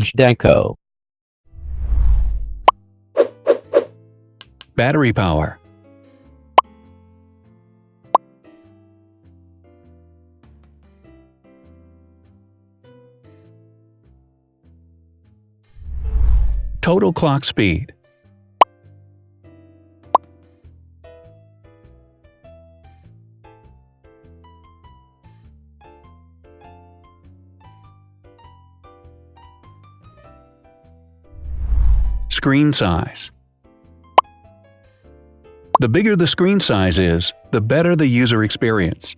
Zhdanko. Battery power. Total clock speed. Screen size. The bigger the screen size is, the better the user experience.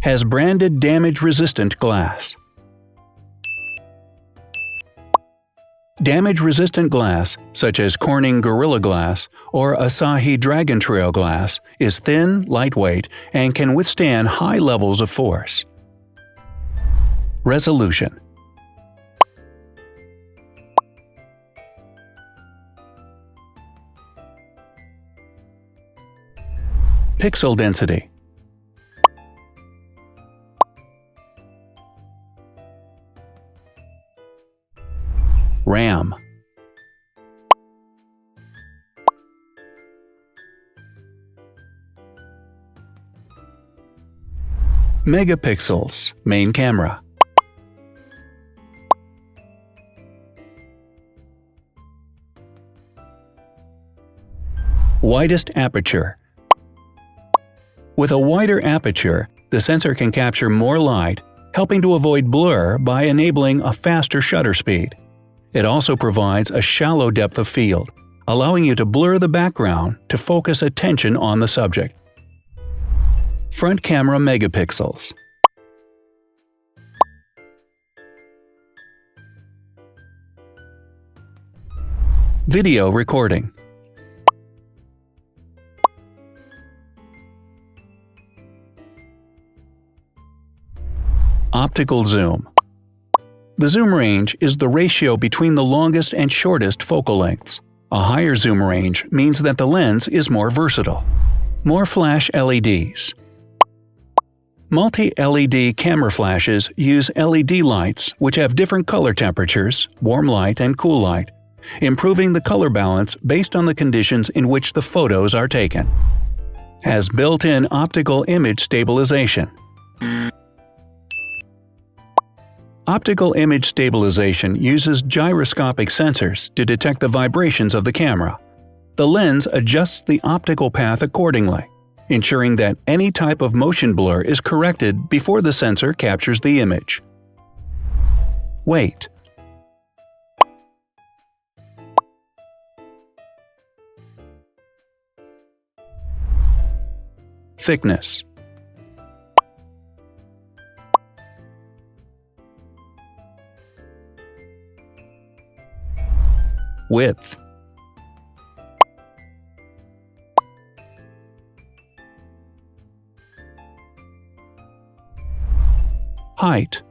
Has branded damage-resistant glass. Damage-resistant glass, such as Corning Gorilla Glass or Asahi Dragon Trail Glass, is thin, lightweight, and can withstand high levels of force. Resolution. Pixel density. RAM. Megapixels, main camera. Widest aperture. With a wider aperture, the sensor can capture more light, helping to avoid blur by enabling a faster shutter speed. It also provides a shallow depth of field, allowing you to blur the background to focus attention on the subject. Front camera megapixels. Video recording. Optical zoom. The zoom range is the ratio between the longest and shortest focal lengths. A higher zoom range means that the lens is more versatile. More flash LEDs. Multi-LED camera flashes use LED lights which have different color temperatures, warm light and cool light, improving the color balance based on the conditions in which the photos are taken. Has built-in optical image stabilization. Optical image stabilization uses gyroscopic sensors to detect the vibrations of the camera. The lens adjusts the optical path accordingly, ensuring that any type of motion blur is corrected before the sensor captures the image. Weight. Thickness. Width. Height.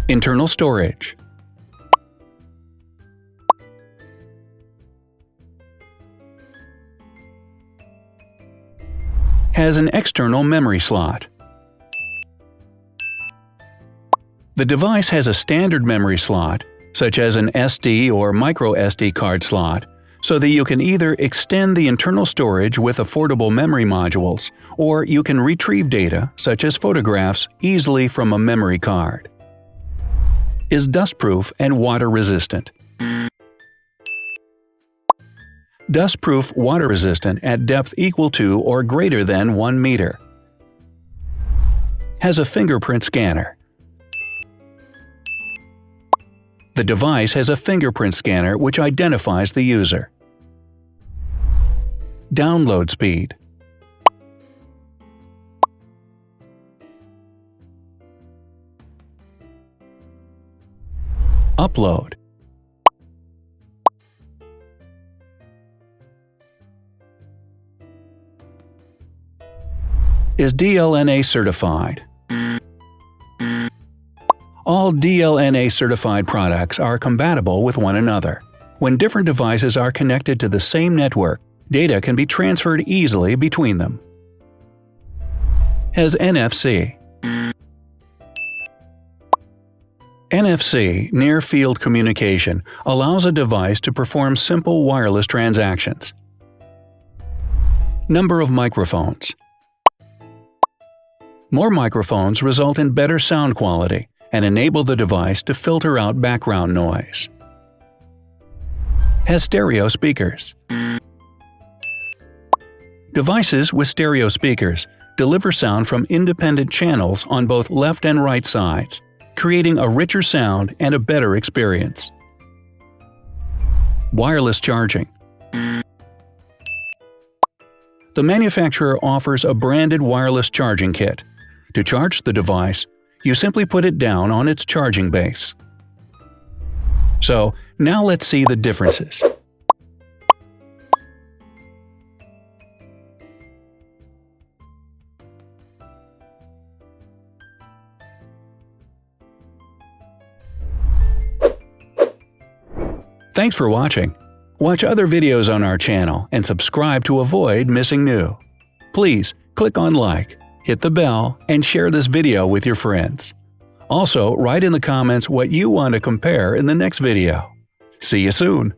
Internal storage. Has an external memory slot. The device has a standard memory slot, such as an SD or micro SD card slot, so that you can either extend the internal storage with affordable memory modules, or you can retrieve data, such as photographs, easily from a memory card. Is dustproof and water-resistant. Dustproof water-resistant at depth equal to or greater than 1 meter. Has a fingerprint scanner. The device has a fingerprint scanner which identifies the user. Download speed. Upload. Is DLNA certified. All DLNA certified products are compatible with one another. When different devices are connected to the same network, data can be transferred easily between them. Has NFC. NFC, Near Field Communication, allows a device to perform simple wireless transactions. Number of microphones. More microphones result in better sound quality and enable the device to filter out background noise. Has stereo speakers. Devices with stereo speakers deliver sound from independent channels on both left and right sides, creating a richer sound and a better experience. Wireless charging. The manufacturer offers a branded wireless charging kit. To charge the device, you simply put it down on its charging base. So, now let's see the differences. Thanks for watching. Watch other videos on our channel and subscribe to avoid missing new. Please click on like, hit the bell, and share this video with your friends. Also, write in the comments what you want to compare in the next video. See you soon!